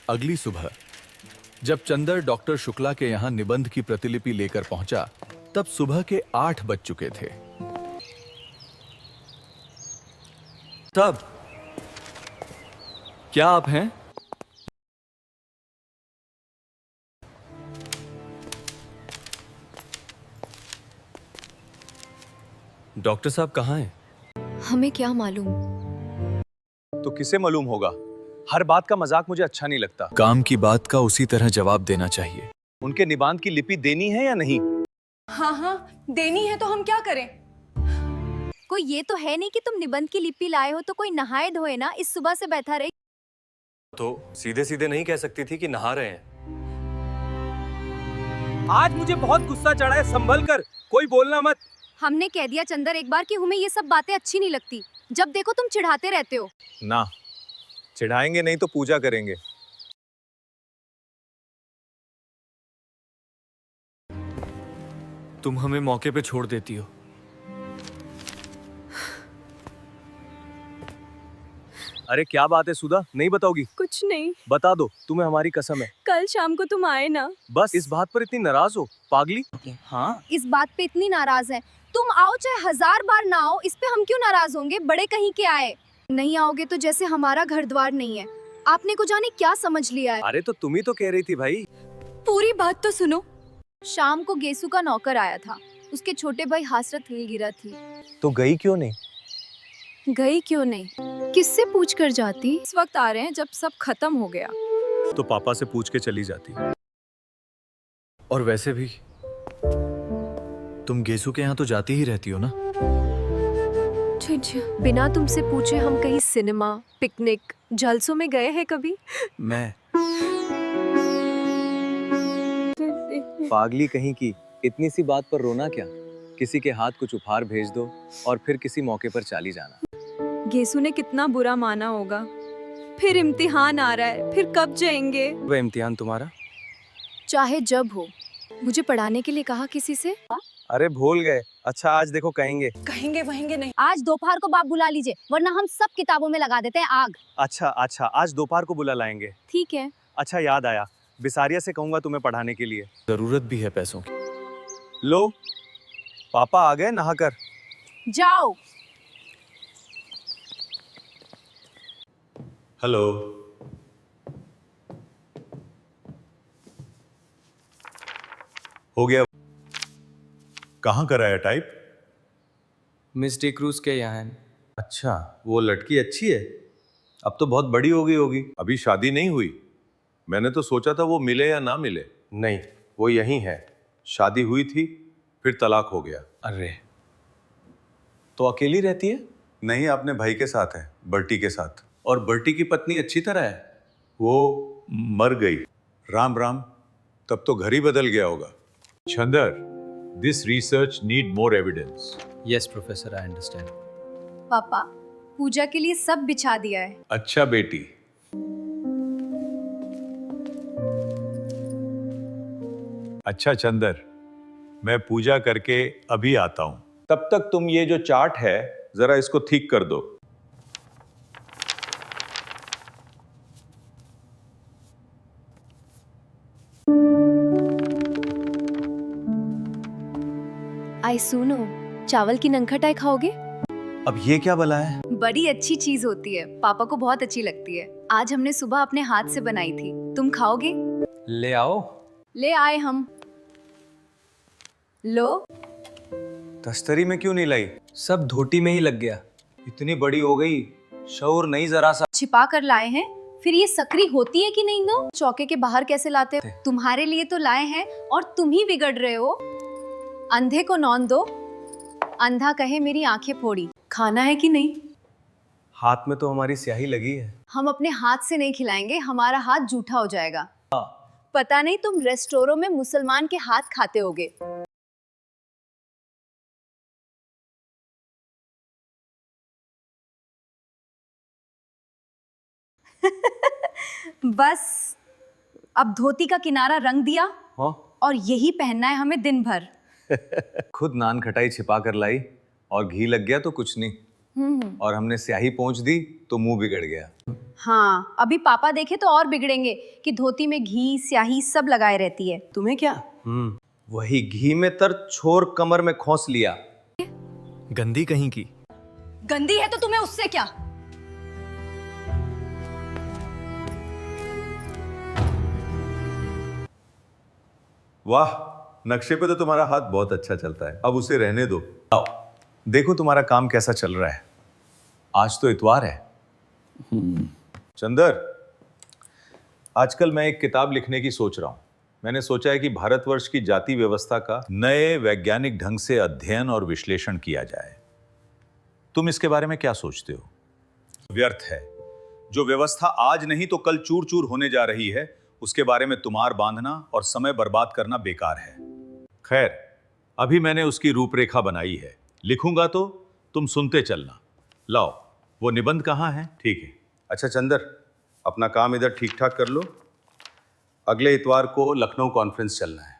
अगली सुबह जब चंदर डॉक्टर शुक्ला के यहाँ निबंध की प्रतिलिपि लेकर पहुंचा, तब सुबह के 8 बज चुके थे। तब क्या आप हैं? डॉक्टर साहब कहाँ हैं? हमें क्या मालूम। तो किसे मालूम होगा? हर बात का मजाक मुझे अच्छा नहीं लगता। काम की बात का उसी तरह जवाब देना चाहिए। उनके निबंध की लिपि देनी है या नहीं? हाँ, देनी है तो हम क्या करें? कोई ये तो है नहीं कि तुम निबंध की लिपि लाए हो तो कोई नहाए धोए ना, इस सुबह से बैठा रहे। तो सीधे सीधे नहीं कह सकती थी कि नहा रहे हैं? आज मुझे बहुत गुस्सा चढ़ा है, संभल कर, कोई बोलना मत। हमने कह दिया चंदर एक बार कि हमें ये सब बातें अच्छी नहीं लगती। जब देखो तुम चिढ़ाते रहते हो। ना, चिढ़ाएंगे नहीं तो पूजा करेंगे। तुम हमें मौके पे छोड़ देती हो। अरे क्या बात है सुधा, नहीं बताओगी? कुछ नहीं। बता दो, तुम्हें हमारी कसम है। कल शाम को तुम आए ना। बस इस बात पर इतनी नाराज हो पागली? हाँ, इस बात पे इतनी नाराज है। तुम आओ चाहे 1000 बार ना आओ, इस पे हम क्यों नाराज होंगे? बड़े कहीं के आए। नहीं आओगे तो जैसे हमारा घर द्वार नहीं है। आपने को जाने क्या समझ लिया है। अरे तो तुम ही तो कह रही थी भाई। पूरी बात तो सुनो। शाम को गेसू का नौकर आया था। उसके छोटे भाई हासरत हिलगिरा थी। तो गई क्यों नहीं? गई क्यों नहीं? किससे पूछ कर जाती? इस वक्त आ रहे हैं जब सब खत्म हो गया। तो पापा से पूछ के चली जाती। और वैसे भी तुम गेसू के यहाँ तो जाती ही रहती हो ना। बिना तुमसे पूछे हम कहीं सिनेमा, पिकनिक, जलसों में गए हैं कभी? मैं पागली कहीं की, इतनी सी बात पर रोना क्या? किसी के हाथ कुछ उपहार भेज दो और फिर किसी मौके पर चाली जाना। गेसू ने कितना बुरा माना होगा। फिर इम्तिहान आ रहा है, फिर कब जाएंगे? वह इम्तिहान तुम्हारा? चाहे जब हो। मुझे पढ़ाने के लिए कहा किसी से? अरे भूल गए। अच्छा आज देखो कहेंगे। कहेंगे वहेंगे नहीं। आज दोपहर को बाप बुला लीजिए, वरना हम सब किताबों में लगा देते हैं आग। अच्छा आज दोपहर को बुला लाएंगे। ठीक है। अच्छा याद आया, बिसारिया से कहूंगा तुम्हें पढ़ाने के लिए। जरूरत भी है पैसों की। लो, पापा आ गए नहाकर। जाओ। हेलो। हो गया। कहाँ कराया टाइप? मिस्टर क्रूज के यहाँ है। अच्छा, वो लड़की अच्छी है? अब तो बहुत बड़ी हो गई होगी। अभी शादी नहीं हुई। मैंने तो सोचा था वो मिले या ना मिले। नहीं, वो यहीं है। शादी हुई थी, फिर तलाक हो गया। अरे, तो अकेली रहती है? नहीं, अपने भाई के साथ है, बर्टी के साथ। और बर्टी की पत्नी अच्छी तरह है? वो मर गई। राम राम, तब तो घर ही बदल गया होगा। Chandar, this research need more evidence. Yes professor, I understand. पापा, पूजा के लिए सब बिछा दिया है। अच्छा बेटी। अच्छा चंदर, मैं पूजा करके अभी आता हूं। तब तक तुम ये जो चार्ट है जरा इसको ठीक कर दो। आई सुनो, चावल की नंखटाई खाओगे? अब ये क्या भला है? बड़ी अच्छी चीज होती है, पापा को बहुत अच्छी लगती है। आज हमने सुबह अपने हाथ से बनाई थी। तुम खाओगे? ले आओ। ले आए हम। लो। तस्तरी में क्यों नहीं लाई? सब धोटी में ही लग गया। इतनी बड़ी हो गई, शऊर नहीं जरा सा। छिपा कर लाए हैं। फिर ये सकरी होती है कि नहीं? नो, चौके के बाहर कैसे लाते हो? तुम्हारे लिए तो लाए हैं और तुम ही बिगड़ रहे हो। अंधे को नौन दो, अंधा कहे मेरी आंखें फोड़ी। खाना है कि नहीं? हाथ में तो हमारी स्याही लगी है। हम अपने हाथ से नहीं खिलाएंगे, हमारा हाथ जूठा हो जाएगा। पता नहीं तुम रेस्टोरों में मुसलमान के हाथ खाते होगे। बस अब धोती का किनारा रंग दिया। हाँ? और यही पहनना है हमें दिन भर। खुद नान खटाई छिपा कर लाई और घी लग गया तो कुछ नहीं। और हमने स्याही पोंछ दी तो मुंह बिगड़ गया। हाँ, अभी पापा देखे तो और बिगड़ेंगे कि धोती में घी स्याही सब लगाए रहती है। तुम्हें क्या? वही घी में तर छोर कमर में खोस लिया। गंदी कहीं की। गंदी है तो तुम्हें उससे क्या? वाह, नक्शे पे तो तुम्हारा हाथ बहुत अच्छा चलता है, अब उसे रहने दो। आओ देखो तुम्हारा काम कैसा चल रहा है। आज तो इतवार है। चंदर, आजकल मैं एक किताब लिखने की सोच रहा हूं। मैंने सोचा है कि भारतवर्ष की जाति व्यवस्था का नए वैज्ञानिक ढंग से अध्ययन और विश्लेषण किया जाए। तुम इसके बारे में क्या सोचते हो? व्यर्थ है। जो व्यवस्था आज नहीं तो कल चूर चूर होने जा रही है, उसके बारे में तुमार बांधना और समय बर्बाद करना बेकार है। खैर, अभी मैंने उसकी रूपरेखा बनाई है, लिखूंगा तो तुम सुनते चलना। लाओ, वो निबंध कहाँ है? ठीक है। अच्छा चंदर, अपना काम इधर ठीक ठाक कर लो। अगले इतवार को लखनऊ कॉन्फ्रेंस चलना है।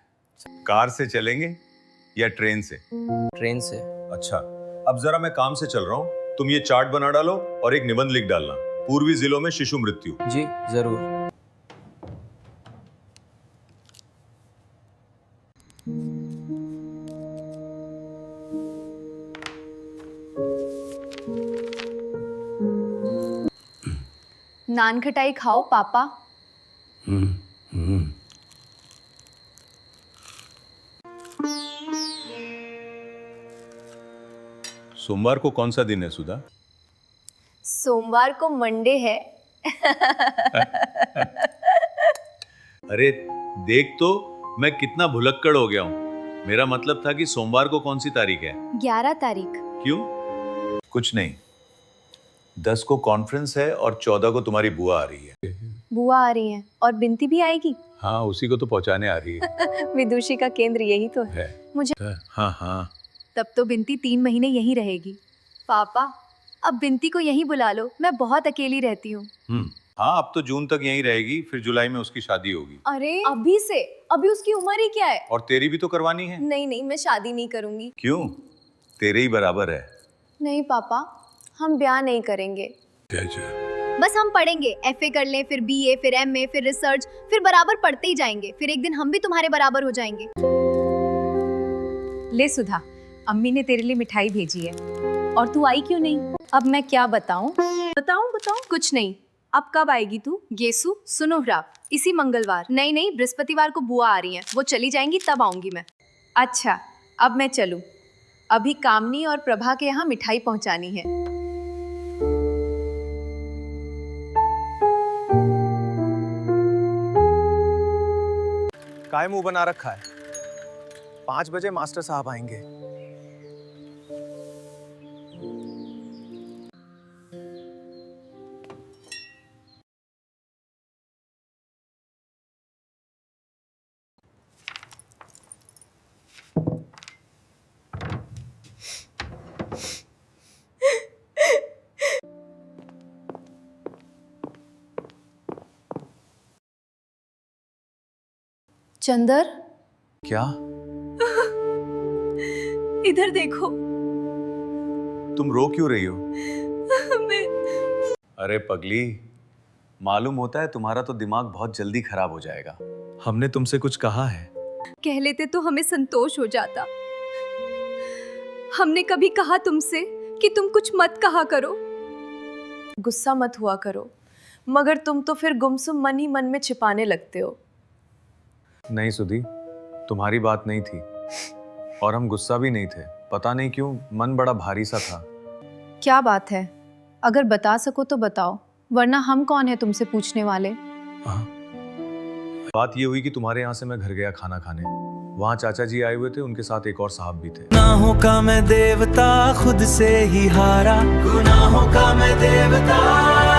कार से चलेंगे या ट्रेन से? ट्रेन से। अच्छा, अब जरा मैं काम से चल रहा हूँ, तुम ये चार्ट बना डालो और एक निबंध लिख डालना, पूर्वी जिलों में शिशु मृत्यु। जी जरूर। नान खटाई खाओ पापा। सोमवार को कौन सा दिन है सुधा? सोमवार को मंडे है। अरे देख तो मैं कितना भुलक्कड़ हो गया हूँ। मेरा मतलब था कि सोमवार को कौन सी तारीख है? 11 तारीख। क्यों? कुछ नहीं, 10 को कॉन्फ्रेंस है और 14 को तुम्हारी बुआ आ रही है। बुआ आ रही हैं और बिनती भी आएगी। हाँ, उसी को तो पहुंचाने आ रही है। विदुषी का केंद्र यही तो है। मुझे हाँ हाँ, तब तो बिनती 3 महीने यहीं रहेगी। पापा, अब बिनती को यहीं बुला लो, मैं बहुत अकेली रहती हूँ। हाँ, अब तो जून तक यहीं रहेगी, फिर जुलाई में उसकी शादी होगी। अरे अभी से? अभी उसकी उम्र ही क्या है? और तेरी भी तो करवानी है। नहीं नहीं, मैं शादी नहीं करूंगी। क्यों? तेरे ही बराबर है। नहीं पापा, हम ब्याह नहीं करेंगे। बस हम पढ़ेंगे, FA कर लें, फिर BA, फिर MA, फिर रिसर्च, फिर बराबर पढ़ते ही जाएंगे। फिर एक दिन हम भी तुम्हारे बराबर हो जाएंगे। ले सुधा, अम्मी ने तेरे लिए मिठाई भेजी है और तू आई क्यों नहीं? अब मैं क्या बताऊं? बताऊं? कुछ नहीं। अब कब आएगी तू? गेसु, सुनो राव, इसी मंगलवार। नहीं, बृहस्पतिवार को बुआ आ रही हैं, वो चली जाएंगी तब आऊंगी मैं। अच्छा, अब मैं चलूं। अभी कामनी और प्रभा के यहाँ मिठाई पहुंचानी है। काय मुंह बना रखा है? 5 बजे मास्टर साहब आएंगे। चंदर, क्या? इधर देखो। तुम रो क्यों रही हो? मैं अरे पगली, मालूम होता है तुम्हारा तो दिमाग बहुत जल्दी खराब हो जाएगा। हमने तुमसे कुछ कहा है? कह लेते तो हमें संतोष हो जाता। हमने कभी कहा तुमसे कि तुम कुछ मत कहा करो? गुस्सा मत हुआ करो, मगर तुम तो फिर गुमसुम मन ही मन में छिपाने लगते हो। नहीं सुधी, तुम्हारी बात नहीं थी और हम गुस्सा भी नहीं थे। पता नहीं क्यों मन बड़ा भारी सा था। क्या बात है? अगर बता सको तो बताओ, वरना हम कौन है तुमसे पूछने वाले। बात ये हुई कि तुम्हारे यहाँ से मैं घर गया खाना खाने। वहाँ चाचा जी आए हुए थे, उनके साथ एक और साहब भी थे। गुनाहों का मैं देवता खुद से ही हारा, गुनाहों का मैं देवता।